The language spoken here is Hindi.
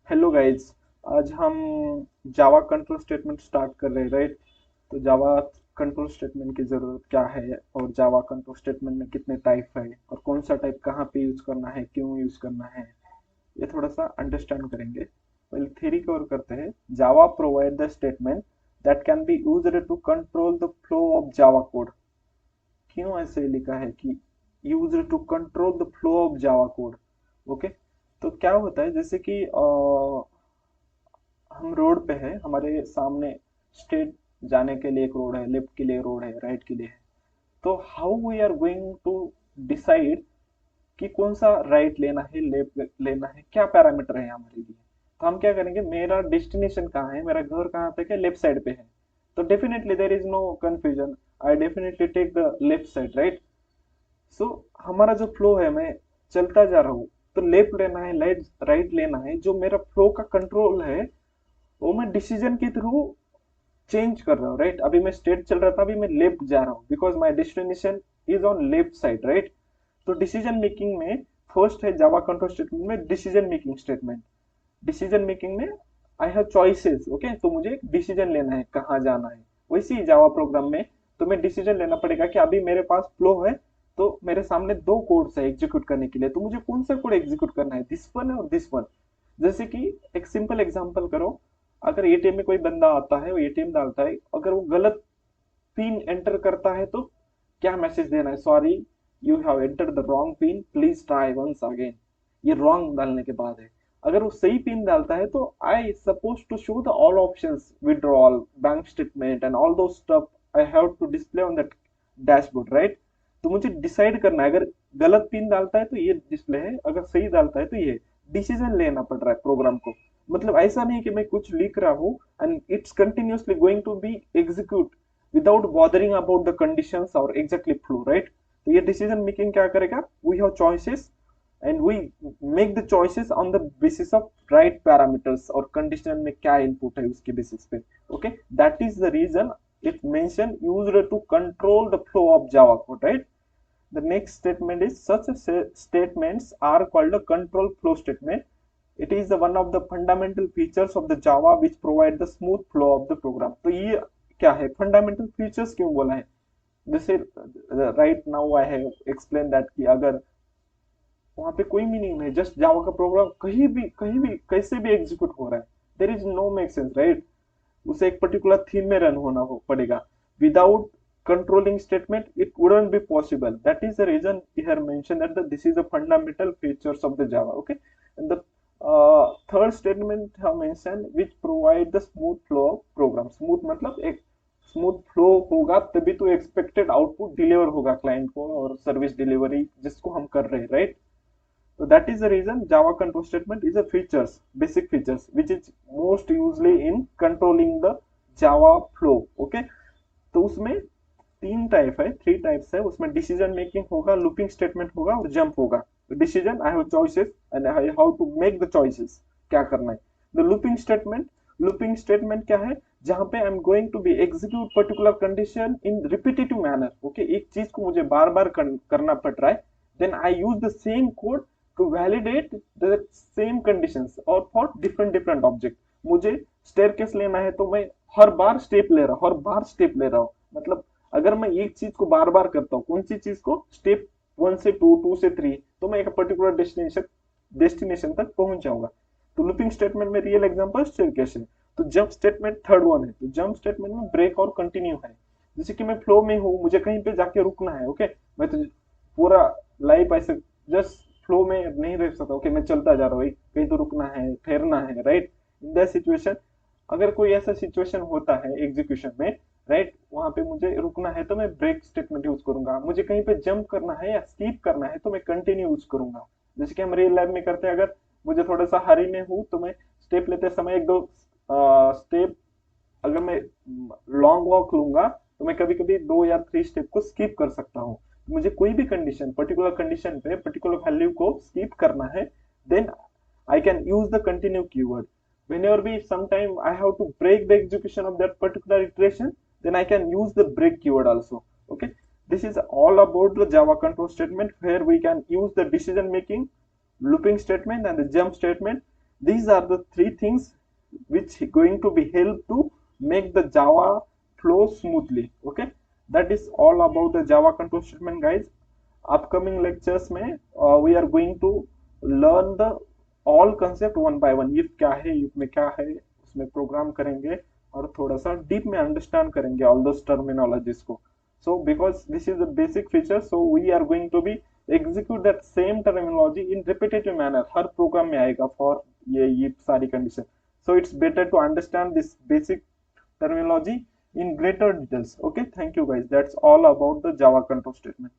Hello guys. आज हम जावा कंट्रोल स्टेटमेंट स्टार्ट कर रहे हैं, राइट? तो जावा कंट्रोल स्टेटमेंट की ज़रूरत क्या है, और जावा कंट्रोल स्टेटमेंट में कितने टाइप है, और कौन सा टाइप कहाँ पे यूज़ करना है, क्यों यूज़ करना है, ये थोड़ा सा अंडरस्टैंड करेंगे। पहले थ्योरी कवर करते हैं। Java provide the statement that can be used to control the flow of Java code. क्यों ऐसे लिखा है कि used to control the flow of Java code? Okay. तो क्या होता है, जैसे कि हम रोड पे है, हमारे सामने स्ट्रेट जाने के लिए एक रोड है, लेफ्ट के लिए रोड है, राइट के लिए है। तो how we are going to decide कि कौन सा राइट लेना है, लेफ्ट लेना है, क्या पैरामीटर है हमारे लिए? तो हम क्या करेंगे, मेरा डेस्टिनेशन कहाँ है, मेरा घर कहाँ पे है, लेफ्ट साइड पे है। तो definitely there is no confusion, I definitely take the left side, right? So हमारा जो फ्लो है, मैं चलता जा रहा हूँ, तो लेफ्ट लेना है, राइट लेना है, जो मेरा फ्लो का कंट्रोल है वो मैं डिसीजन के थ्रू चेंज कर रहा हूँ, राइट? अभी मैं स्ट्रेट चल रहा था, अभी मैं लेफ्ट जा रहा हूँ, because my destination is on left side, right? तो डिसीजन मेकिंग में फर्स्ट है जावा कंट्रोल स्टेटमेंट में decision making statement. Decision making में आई हैव चॉइसेस, ओके? तो मुझे एक डिसीजन लेना है कहाँ जाना है। वैसे ही जावा प्रोग्राम में तुम्हें डिसीजन लेना पड़ेगा कि अभी मेरे पास फ्लो है, तो मेरे सामने दो कोड्स है एग्जीक्यूट करने के लिए, तो मुझे कौन सा कोड एग्जीक्यूट करना है, दिस वन और दिस वन। जैसे कि एक सिंपल एग्जांपल करो। अगर एटीएम में कोई बंदा आता है, वो एटीएम डालता है, अगर वो गलत पिन एंटर करता है तो क्या मैसेज देना है? Sorry, you have entered the wrong pin, please try once again. ये रॉन्ग डालने के बाद है। अगर वो सही पिन डालता है तो I suppose to show the all options, withdrawal, bank statement and all those stuff I have to display on that dashboard, right? तो मुझे डिसाइड करना है, अगर गलत पिन डालता है तो ये डिस्प्ले है, अगर सही डालता है तो ये। डिसीजन लेना पड़ रहा है प्रोग्राम को। मतलब ऐसा नहीं कि मैं कुछ लिख रहा हूँ and it's continuously going to be execute without bothering about the conditions or exactly flow, right? तो ये decision making क्या करेगा, we have choices and we make the choices on the basis of right parameters, और condition में क्या input है उसके basis पे। okay, that is the reason it mentioned used to control the flow of java code, right? The next statement is such statements are called a control flow statement. It is the one of the fundamental features of the Java which provide the smooth flow of the program. तो ये क्या है, फंडामेंटल फीचर्स क्यों बोला है? जैसे right now I have explain that कि अगर वहां पे कोई मीनिंग नहीं, जस्ट जावा का प्रोग्राम कहीं भी कैसे भी एग्जीक्यूट हो रहा है, देर is know make sense, right? उसे एक पर्टिकुलर थीम में रन होना हो पड़ेगा। Without controlling statement it wouldn't be possible. That is the reason here mentioned that this is the fundamental features of the Java, okay? And the third statement have mentioned which provide the smooth flow of program. Smooth मतलब एक स्मूथ फ्लो होगा तभी तो एक्सपेक्टेड आउटपुट डिलीवर होगा क्लाइंट को, और सर्विस डिलीवरी जिसको हम कर रहे हैं, right? So that is the reason Java control statement is a features, basic features, which is most usually in controlling the Java flow. Okay, तो उसमें तीन टाइप है, थ्री टाइप्स है उसमें। डिसीजन मेकिंग होगा, लूपिंग स्टेटमेंट होगा और जंप होगा। Decision, I have choices and I how to make the choices, क्या करना है। द लूपिंग स्टेटमेंट क्या है, जहां पे I am going to be execute particular condition in repetitive manner. Okay, एक चीज को मुझे बार बार करना पड़ रहा है, then I use the same code to validate the same conditions और फॉर डिफरेंट डिफरेंट ऑब्जेक्ट। मुझे स्टेयरकेस लेना है तो मैं हर बार स्टेप ले रहा हूँ, हर बार स्टेप ले रहा हूँ। मतलब अगर मैं एक चीज को बार बार करता हूँ, कौन सी चीज को, स्टेप वन से टू, टू से थ्री, तो मैं एक पर्टिकुलर डेस्टिनेशन तक पहुंच जाऊंगा। तो लूपिंग स्टेटमेंट में रियल एग्जांपल स्टेयरकेस है। तो जंप स्टेटमेंट थर्ड वन है। तो जंप स्टेटमेंट में ब्रेक और कंटिन्यू है। जैसे कि मैं फ्लो में हूँ, मुझे कहीं पे जाके रुकना है, ओके? मैं तो पूरा लाइफ ऐसे जस्ट फ्लो में नहीं रह सकता। ओके, मैं चलता जा रहा हूँ, कहीं तो रुकना है, ठहरना है, राइट? इन दैट सिचुएशन, अगर कोई ऐसा सिचुएशन होता है एग्जीक्यूशन में, राइट, वहां पे मुझे रुकना है तो मैं ब्रेक स्टेटमेंट यूज करूंगा। मुझे कहीं पे जंप करना है या स्कीप करना है तो मैं कंटिन्यू यूज करूंगा। जैसे कि हम रियल लाइफ में करते हैं। अगर मुझे थोड़ा सा हरी में हूं तो मैं स्टेप लेते समय एक दो स्टेप, अगर मैं लॉन्ग वॉक लूंगा तो मैं कभी कभी दो या थ्री स्टेप को स्किप कर सकता हूँ। मुझे कोई भी कंडीशन, पर्टिकुलर कंडीशन पे पर्टिकुलर वैल्यू को स्किप करना है, then I can use the continue keyword. Whenever we sometime I have to break the execution of that particular iteration, then I can use the break keyword also. Okay. This is all about the Java control statement where we can use the decision making, looping statement and the jump statement. These are the three things which going to be help to make the Java flow smoothly. Okay, that is all about the Java control statement, guys. Upcoming lectures में we are going to learn the all concept one by one. if क्या है, if में क्या है, उसमें प्रोग्राम करेंगे और थोड़ा सा डीप में अंडरस्टैंड करेंगे all those terminologies को. So because this is the basic feature, so we are going to be execute that same terminology in repetitive manner. हर प्रोग्राम में आएगा for ये सारी condition. So it's better to understand this basic terminology in greater details. Okay, thank you guys. That's all about the Java control statement.